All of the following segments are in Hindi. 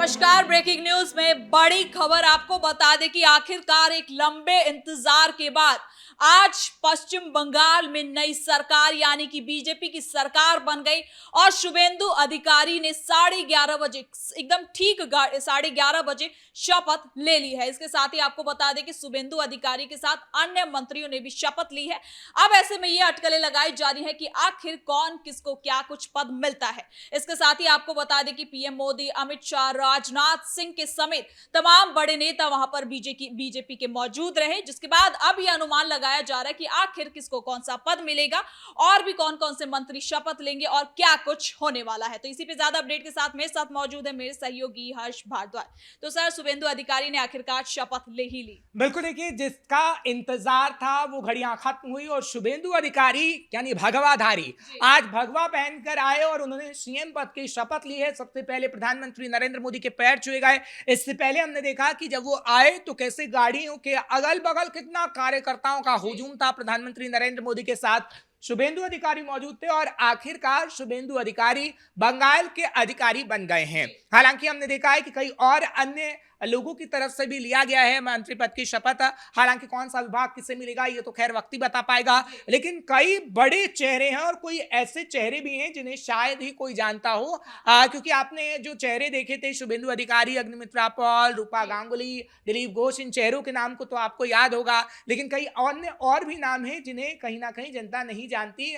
नमस्कार। ब्रेकिंग न्यूज में बड़ी खबर आपको बता दें कि आखिरकार एक लंबे इंतजार के बाद आज पश्चिम बंगाल में नई सरकार यानी कि बीजेपी की सरकार बन गई और शुभेंदु अधिकारी ने 11:30 बजे एकदम ठीक 11:30 बजे शपथ ले ली है। इसके साथ ही आपको बता दें कि शुभेंदु अधिकारी के साथ अन्य मंत्रियों ने भी शपथ ली है। अब ऐसे में ये अटकलें लगाई जा रही है कि आखिर कौन किसको क्या कुछ पद मिलता है। इसके साथ ही आपको बता दें कि पीएम मोदी, अमित शाह, राजनाथ सिंह के समेत तमाम बड़े नेता वहां पर बीजेपी के मौजूद रहे, जिसके बाद अब यह अनुमान लगाया जा रहा है कि आखिर किसको कौन सा पद मिलेगा और भी कौन कौन से मंत्री शपथ लेंगे और क्या कुछ होने वाला है। तो इसी पे ज्यादा अपडेट के साथ मेरे साथ मौजूद है मेरे सहयोगी हर्ष भारद्वाज। तो सर, शुभेंदु अधिकारी ने आखिरकार शपथ ले ही ली। बिल्कुल, देखिए जिसका इंतजार था वो घड़ियां खत्म हुई और शुभेंदु अधिकारी यानी भगवाधारी आज भगवा पहनकर आए और उन्होंने सीएम पद की शपथ ली है। सबसे पहले प्रधानमंत्री नरेंद्र मोदी के पैर छुए गए। इससे पहले हमने देखा कि जब वो आए तो कैसे गाड़ियों के अगल बगल कितना कार्यकर्ताओं का हुजूम था प्रधानमंत्री नरेंद्र मोदी के साथ। शुभेंदु अधिकारी मौजूद थे और आखिरकार शुभेंदु अधिकारी बंगाल के अधिकारी बन गए हैं। हालांकि हमने देखा है कि कई और अन्य लोगों की तरफ से भी लिया गया है मंत्री पद की शपथ। हालांकि कौन सा विभाग किसे मिलेगा ये तो खैर वक्त ही बता पाएगा, लेकिन कई बड़े चेहरे हैं और कोई ऐसे चेहरे भी हैं जिन्हें शायद ही कोई जानता हो। क्योंकि आपने जो चेहरे देखे थे, शुभेंदु अधिकारी, अग्निमित्रा पॉल, रूपा गांगुली, दिलीप घोष, इन चेहरों के नाम को तो आपको याद होगा, लेकिन कई अन्य और भी नाम हैं जिन्हें कहीं ना कहीं जनता नहीं जानती।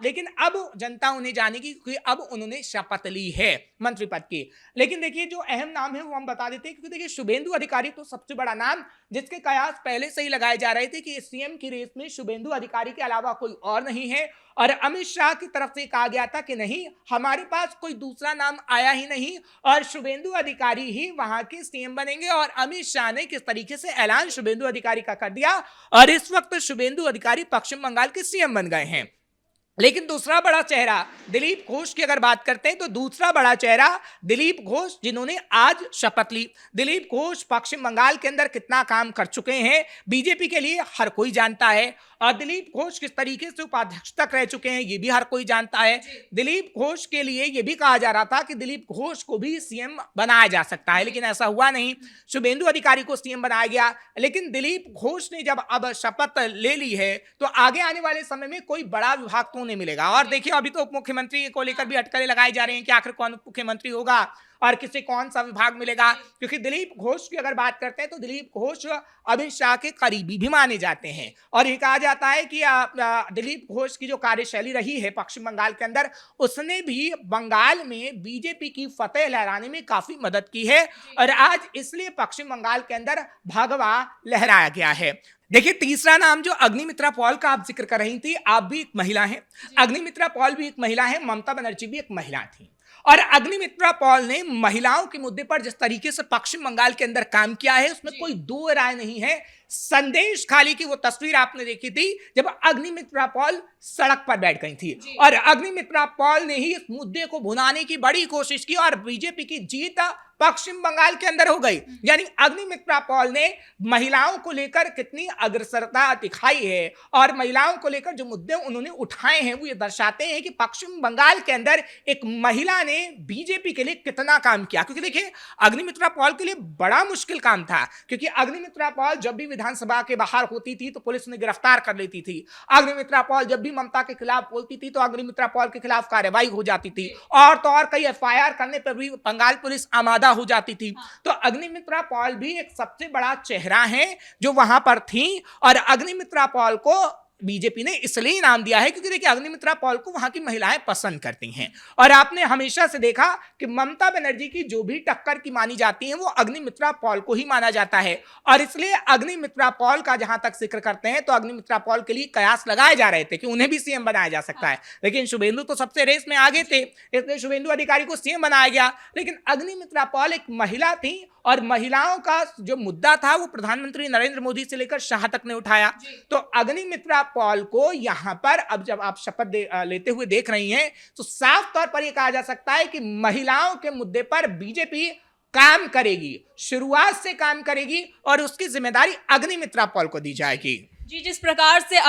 लेकिन अब जनता उन्हें जानेगी क्योंकि अब उन्होंने शपथ ली है मंत्री पद की। लेकिन देखिए जो अहम नाम है वो हम बता देते हैं, क्योंकि देखिए शुभेंदु अधिकारी तो सबसे बड़ा नाम जिसके कयास पहले से ही लगाए जा रहे थे कि सीएम की रेस में शुभेंदु अधिकारी के अलावा कोई और नहीं है। और अमित शाह की तरफ से कहा गया था कि नहीं, हमारे पास कोई दूसरा नाम आया ही नहीं और शुभेंदु अधिकारी ही वहां के सीएम बनेंगे। और अमित शाह ने किस तरीके से ऐलान शुभेंदु अधिकारी का कर दिया और इस वक्त शुभेंदु अधिकारी पश्चिम बंगाल के सीएम बन गए हैं। लेकिन दूसरा बड़ा चेहरा दिलीप घोष की अगर बात करते हैं तो दूसरा बड़ा चेहरा दिलीप घोष, जिन्होंने आज शपथ ली। दिलीप घोष पश्चिम बंगाल के अंदर कितना काम कर चुके हैं बीजेपी के लिए हर कोई जानता है और दिलीप घोष किस तरीके से उपाध्यक्ष तक रह चुके हैं ये भी हर कोई जानता है। दिलीप घोष के लिए ये भी कहा जा रहा था कि दिलीप घोष को भी सीएम बनाया जा सकता है, लेकिन ऐसा हुआ नहीं। शुभेंदु अधिकारी को सीएम बनाया गया। लेकिन दिलीप घोष ने जब अब शपथ ले ली है तो आगे आने वाले समय में कोई बड़ा विभाग तो नहीं मिलेगा। और देखिए अभी तो उप मुख्यमंत्री को लेकर भी अटकलें लगाई जा रही हैं कि आखिर कौन उप मुख्यमंत्री होगा और किसे कौन सा विभाग मिलेगा। क्योंकि दिलीप घोष की अगर बात करते हैं तो दिलीप घोष अमित शाह के करीबी भी माने जाते हैं और ये कहा जाता है कि दिलीप घोष की जो कार्यशैली रही है पश्चिम बंगाल के अंदर, उसने भी बंगाल में बीजेपी की फतेह लहराने में काफी मदद की है और आज इसलिए पश्चिम बंगाल के अंदर भगवा लहराया गया है। देखिए तीसरा नाम जो अग्निमित्रा पॉल का आप जिक्र कर रही थी, आप भी एक महिला हैं, अग्निमित्रा पॉल भी एक महिला है, ममता बनर्जी भी एक महिला थी और अग्निमित्रा पॉल ने महिलाओं के मुद्दे पर जिस तरीके से पश्चिम बंगाल के अंदर काम किया है उसमें कोई दो राय नहीं है। संदेश खाली की वो तस्वीर आपने देखी थी जब अग्निमित्रा पॉल सड़क पर बैठ गई थी और अग्निमित्रा पॉल ने ही इस मुद्दे को भुनाने की बड़ी कोशिश की और बीजेपी की जीत पश्चिम बंगाल के अंदर हो गई। यानी अग्निमित्रा पॉल ने महिलाओं को लेकर कितनी अग्रसरता दिखाई है और महिलाओं को लेकर जो मुद्दे उन्होंने उठाए हैं वो ये दर्शाते हैं कि पश्चिम बंगाल के अंदर एक महिला ने बीजेपी के लिए कितना काम किया। क्योंकि देखिए अग्निमित्रा पॉल के लिए बड़ा मुश्किल काम था, क्योंकि अग्निमित्रा पॉल जब भी विधानसभा के बाहर होती थी तो पुलिस उन्हें गिरफ्तार कर लेती थी। अग्निमित्रा पॉल जब भी ममता के खिलाफ बोलती थी तो अग्निमित्रा पॉल के खिलाफ कार्रवाई हो जाती थी और तो और कई एफआईआर करने पर भी बंगाल पुलिस आमादा हो जाती थी। तो अग्निमित्रा पॉल भी एक सबसे बड़ा चेहरा है जो वहां पर थी और अग्निमित्रा पॉल को बीजेपी ने इसलिए नाम दिया है क्योंकि देखिए अग्निमित्रा पॉल को वहां की महिलाएं पसंद करती हैं और आपने हमेशा से देखा कि ममता बनर्जी की जो भी टक्कर की मानी जाती है वो अग्निमित्रा पॉल को ही माना जाता है और इसलिए अग्निमित्रा पॉल का जहां तक जिक्र करते हैं तो अग्निमित्रा पॉल के लिए कयास लगाए जा रहे थे कि उन्हें भी सीएम बनाया जा सकता है। लेकिन शुभेंदु तो सबसे रेस में आगे थे, इसलिए शुभेंदु अधिकारी को सीएम बनाया गया। लेकिन अग्निमित्रा पॉल एक महिला थी और महिलाओं का जो मुद्दा था वो प्रधानमंत्री नरेंद्र मोदी से लेकर शाह तक ने उठाया। तो अग्निमित्रा पॉल को यहां पर अब जब आप शपथ लेते हुए देख रही हैं तो साफ तौर पर यह कहा जा सकता है कि महिलाओं के मुद्दे पर बीजेपी काम करेगी, शुरुआत से काम करेगी और उसकी जिम्मेदारी अग्निमित्रा पॉल को दी जाएगी। जी, जिस प्रकार से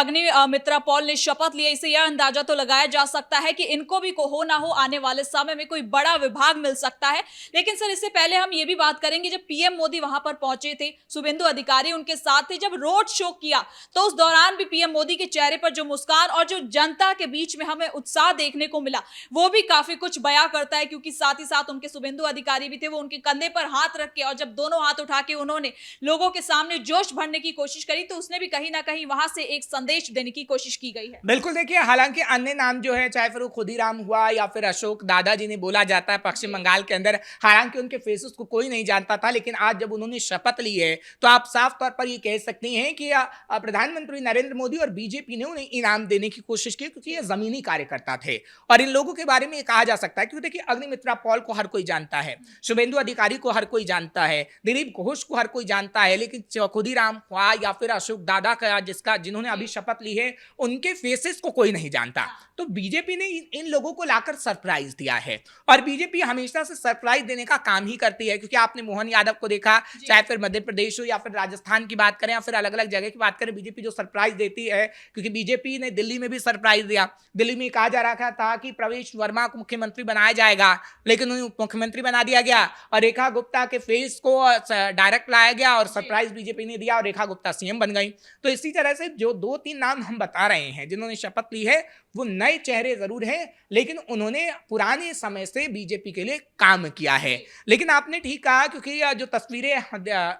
मित्रा पॉल ने शपथ लिया, इससे यह अंदाजा तो लगाया जा सकता है कि इनको भी हो ना हो आने वाले समय में कोई बड़ा विभाग मिल सकता है। लेकिन सर, इससे पहले हम ये भी बात करेंगे, जब पीएम मोदी वहां पर पहुंचे थे, शुभेंदु अधिकारी उनके साथ थे, जब रोड शो किया तो उस दौरान भी पीएम मोदी के चेहरे पर जो मुस्कान और जो जनता के बीच में हमें उत्साह देखने को मिला, वो भी काफी कुछ बयां करता है। क्योंकि साथ ही साथ उनके शुभेंदु अधिकारी भी थे, वो उनके कंधे पर हाथ रख के और जब दोनों हाथ उठा के उन्होंने लोगों के सामने जोश भरने की कोशिश करी, तो उसने भी कहीं ना कहीं वहां से एक संदेश देने की कोशिश की गई है। बिल्कुल, देखिए, हालांकि अन्य नाम जो है, चाहे फिर वो खुदीराम हुआ या फिर अशोक दादाजी ने बोला जाता है पश्चिम बंगाल के अंदर, हालांकि उनके फेसेस को कोई नहीं जानता था, लेकिन आज जब उन्होंने शपथ ली है तो आप साफ तौर पर ये कह सकती हैं कि प्रधानमंत्री नरेंद्र मोदी और बीजेपी ने उन्हें इनाम देने की कोशिश की, क्योंकि ये जमीनी कार्यकर्ता थे। और इन लोगों के बारे में ये कहा जा सकता है, क्योंकि देखिए, अग्निमित्रा पॉल को हर कोई जानता है, शुभेंदु अधिकारी को हर कोई जानता है, दिलीप घोष को हर कोई जानता है, लेकिन खुदीराम हुआ या फिर अशोक दादा का जिन्होंने अभी शपथ ली है, उनके फेसेस को कोई नहीं जानता। तो बीजेपी ने इन लोगों को लाकर सरप्राइज दिया है, और बीजेपी हमेशा से सरप्राइज देने का काम ही करती है। क्योंकि आपने मोहन यादव को देखा, चाहे फिर मध्य प्रदेश हो या फिर राजस्थान की बात करें या फिर अलग अलग जगह की बात करें, बीजेपी जो सरप्राइज देती है, क्योंकि बीजेपी ने दिल्ली में भी सरप्राइज दिया। दिल्ली में कहा जा रहा था कि प्रवेश वर्मा को मुख्यमंत्री बनाया जाएगा, लेकिन उन्हें मुख्यमंत्री बना दिया गया, और रेखा गुप्ता के फेस को डायरेक्ट लाया गया और सरप्राइज बीजेपी ने दिया और रेखा गुप्ता सीएम बन गई। तो इसी तरह से जो 2-3 नाम हम बता रहे हैं जिन्होंने शपथ ली है, वो नए चेहरे जरूर हैं, लेकिन उन्होंने पुराने समय से बीजेपी के लिए काम किया है। लेकिन आपने ठीक कहा, क्योंकि जो तस्वीरें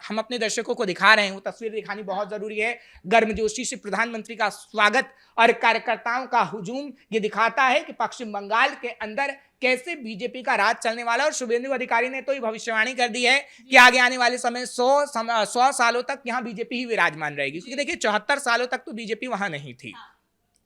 हम अपने दर्शकों को दिखा रहे हैं, वो तस्वीर दिखानी बहुत जरूरी है। गर्मजोशी से प्रधानमंत्री का स्वागत और कार्यकर्ताओं का हुजूम ये दिखाता है कि पश्चिम बंगाल के अंदर कैसे बीजेपी का राज चलने वाला। और शुभेंदु अधिकारी ने तो ये भविष्यवाणी कर दी है कि आगे आने वाले समय 100 सालों तक यहाँ बीजेपी ही विराजमान रहेगी, क्योंकि देखिए 74 सालों तक तो बीजेपी वहां नहीं थी।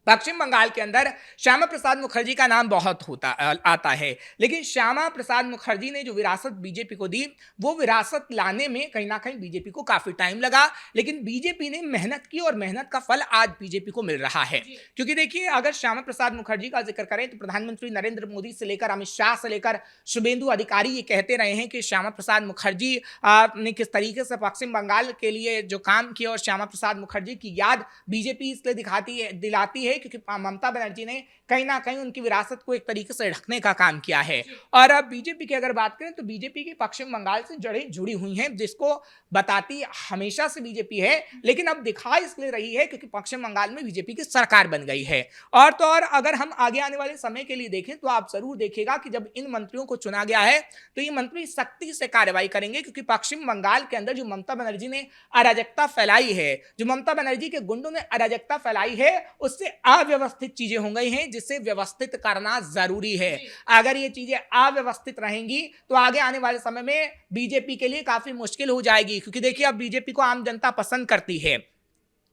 पश्चिम बंगाल के अंदर श्यामा प्रसाद मुखर्जी का नाम बहुत आता है, लेकिन श्यामा प्रसाद मुखर्जी ने जो विरासत बीजेपी को दी, वो विरासत लाने में कहीं ना कहीं बीजेपी को काफी टाइम लगा, लेकिन बीजेपी ने मेहनत की और मेहनत का फल आज बीजेपी को मिल रहा है। क्योंकि देखिए, अगर श्यामा प्रसाद मुखर्जी का जिक्र करें तो प्रधानमंत्री नरेंद्र मोदी से लेकर अमित शाह से लेकर शुभेंदु अधिकारी ये कहते रहे हैं कि श्यामा प्रसाद मुखर्जी ने किस तरीके से पश्चिम बंगाल के लिए जो काम किया, और श्यामा प्रसाद मुखर्जी की याद बीजेपी इसलिए दिलाती है क्योंकि ममता बनर्जी ने कहीं ना कहीं उनकी विरासत को एक तरीके से ढकने का काम किया है। और अब बीजेपी की अगर बात करें तो बीजेपी की पश्चिम बंगाल से जड़ें जुड़ी हुई हैं, जिसको बताती हमेशा से बीजेपी है, लेकिन अब दिखा इसलिए रही है क्योंकि पश्चिम बंगाल में बीजेपी की सरकार बन गई है। और तो और अगर हम आगे आने वाले समय के लिए देखें तो आप जरूर देखिएगा कि जब इन मंत्रियों को चुना गया है तो ये मंत्री सख्ती से कार्रवाई करेंगे, क्योंकि पश्चिम बंगाल के अंदर जो ममता बनर्जी ने अराजकता फैलाई है, जो ममता बनर्जी के गुंडों ने अराजकता फैलाई है, उससे अव्यवस्थित चीजें हो गई हैं, जिसे व्यवस्थित करना जरूरी है। अगर ये चीजें अव्यवस्थित रहेंगी तो आगे आने वाले समय में बीजेपी के लिए काफी मुश्किल हो जाएगी, क्योंकि देखिए अब बीजेपी को आम जनता पसंद करती है।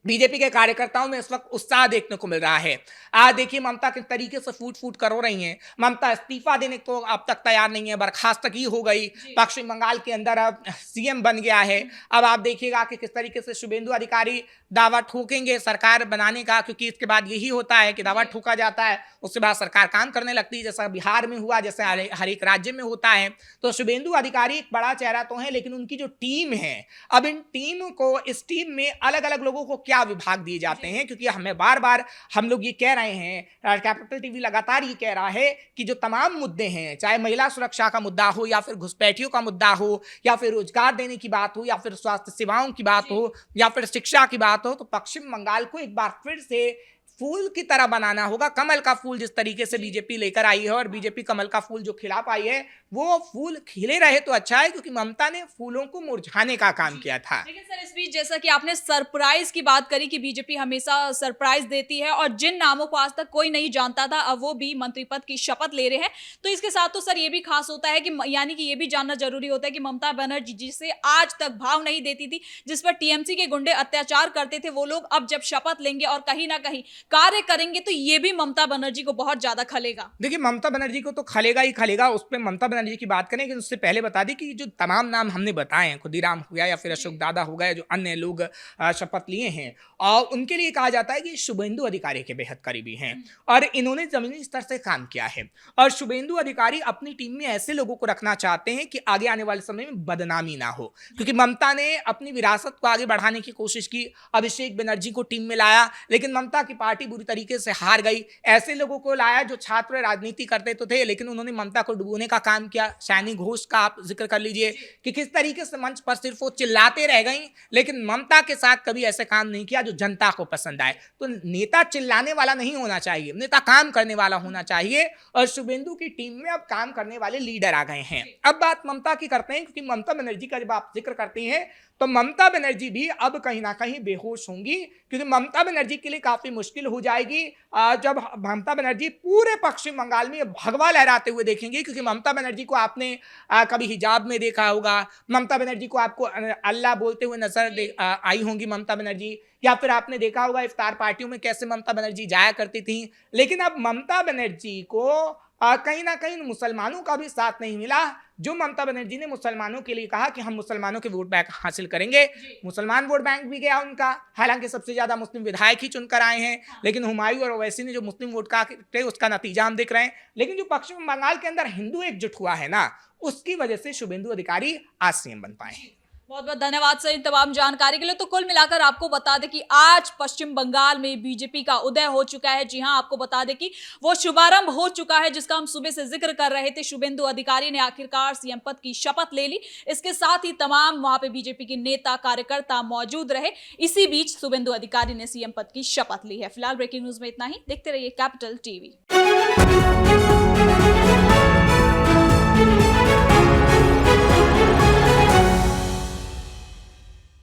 बीजेपी के कार्यकर्ताओं में इस वक्त उत्साह देखने को मिल रहा है। आज देखिए ममता किस तरीके से फूट फूट कर रो रही हैं। ममता इस्तीफा देने को अब तक तैयार नहीं है, बर्खास्तगी हो गई, पश्चिम बंगाल के अंदर अब सीएम बन गया है। अब आप देखिएगा कि किस तरीके से शुभेंदु अधिकारी दावा ठोकेंगे सरकार बनाने का, क्योंकि इसके बाद यही होता है कि दावा ठोका जाता है, उसके बाद सरकार काम करने लगती है, जैसा बिहार में हुआ, जैसे हर एक राज्य में होता है। तो शुभेंदु अधिकारी एक बड़ा चेहरा तो है, लेकिन उनकी जो टीम है, अब इन टीम को, इस टीम में अलग अलग लोगों को क्या विभाग दिए जाते हैं, क्योंकि हमें बार बार हम लोग ये कह रहे हैं, कैपिटल टीवी लगातार ये कह रहा है कि जो तमाम मुद्दे हैं, चाहे महिला सुरक्षा का मुद्दा हो या फिर घुसपैठियों का मुद्दा हो या फिर रोजगार देने की बात हो या फिर स्वास्थ्य सेवाओं की बात हो या फिर शिक्षा की बात हो, तो पश्चिम बंगाल को एक बार फिर से फूल की तरह बनाना होगा। कमल का फूल जिस तरीके से बीजेपी लेकर आई है, और बीजेपी कमल का फूल जो खिला पाई है, वो फूल खिले रहे तो अच्छा है, क्योंकि ममता ने फूलों को मुरझाने का काम किया था। लेकिन सर, इस बीच जैसा कि आपने सरप्राइज की बात करी कि बीजेपी हमेशा सरप्राइज देती है, और जिन नामों को आज तक कोई नहीं जानता था, अब वो भी मंत्री पद की शपथ ले रहे हैं, तो इसके साथ तो सर ये भी खास होता है कि यानी कि ये भी जानना जरूरी होता है कि ममता बनर्जी जिसे आज तक भाव नहीं देती थी, जिस पर टीएमसी के गुंडे अत्याचार करते थे, वो लोग अब जब शपथ लेंगे और कहीं ना कहीं कार्य करेंगे तो ये भी ममता बनर्जी को बहुत ज्यादा खलेगा। देखिए, ममता बनर्जी को तो खलेगा ही खलेगा। उस पर ममता बनर्जी की बात करें कि उससे पहले बता दी कि जो तमाम नाम हमने बताए हैं, खुदीराम हो गया या फिर अशोक दादा हो गया, जो अन्य लोग शपथ लिए हैं, और उनके लिए कहा जाता है कि शुभेंदु अधिकारी के बेहद करीबी हैं और इन्होंने जमीनी स्तर से काम किया है। और शुभेंदु अधिकारी अपनी टीम में ऐसे लोगों को रखना चाहते हैं कि आगे आने वाले समय में बदनामी ना हो, क्योंकि ममता ने अपनी विरासत को आगे बढ़ाने की कोशिश की, अभिषेक बनर्जी को टीम में लाया, लेकिन ममता की पार्टी बुरी तरीके से हार गई। ऐसे लोगों को लाया जो छात्र राजनीति करते तो थे, लेकिन उन्होंने ममता को डुबोने का काम किया। सैनी घोष का आप जिक्र कर लीजिए कि किस तरीके से मंच पर सिर्फ वो चिल्लाते रह गई, लेकिन ममता के साथ कभी ऐसे काम नहीं किया जो जनता को पसंद आए। तो नेता चिल्लाने वाला नहीं होना चाहिए, नेता काम करने वाला होना चाहिए, और शुभेंदु की टीम में अब काम करने वाले लीडर आ गए हैं। अब बात ममता की करते हैं, क्योंकि ममता बनर्जी का जब आप जिक्र करते हैं तो ममता बनर्जी भी अब कहीं ना कहीं बेहोश होंगी, क्योंकि ममता बनर्जी के लिए काफी मुश्किल हो जाएगी जब ममता बनर्जी पूरे पश्चिम बंगाल में भगवा लहराते हुए देखेंगे। क्योंकि ममता बनर्जी को आपने कभी हिजाब में देखा होगा, ममता बनर्जी को आपको अल्लाह बोलते हुए नजर आई होंगी ममता बनर्जी, या फिर आपने देखा होगा इफ्तार पार्टियों में कैसे ममता बनर्जी जाया करती थी। लेकिन अब ममता बनर्जी को कहीं ना कहीं मुसलमानों का भी साथ नहीं मिला। जो ममता बनर्जी ने मुसलमानों के लिए कहा कि हम मुसलमानों के वोट बैंक हासिल करेंगे, मुसलमान वोट बैंक भी गया उनका। हालांकि सबसे ज्यादा मुस्लिम विधायक ही चुनकर आए हैं, लेकिन हुमायूं और ओवैसी ने जो मुस्लिम वोट का उसका नतीजा हम देख रहे हैं। लेकिन जो पश्चिम बंगाल के अंदर हिंदू एकजुट हुआ है ना, उसकी वजह से शुभेंदु अधिकारी आज सीएम बन पाए हैं। बहुत बहुत धन्यवाद सर इन तमाम जानकारी के लिए। तो कुल मिलाकर आपको बता दें कि आज पश्चिम बंगाल में बीजेपी का उदय हो चुका है। जी हां, आपको बता दें कि वो शुभारंभ हो चुका है, जिसका हम सुबह से जिक्र कर रहे थे। शुभेंदु अधिकारी ने आखिरकार सीएम पद की शपथ ले ली। इसके साथ ही तमाम वहां पे बीजेपी के नेता कार्यकर्ता मौजूद रहे। इसी बीच शुभेंदु अधिकारी ने सीएम पद की शपथ ली है। फिलहाल ब्रेकिंग न्यूज में इतना ही। देखते रहिए कैपिटल टीवी।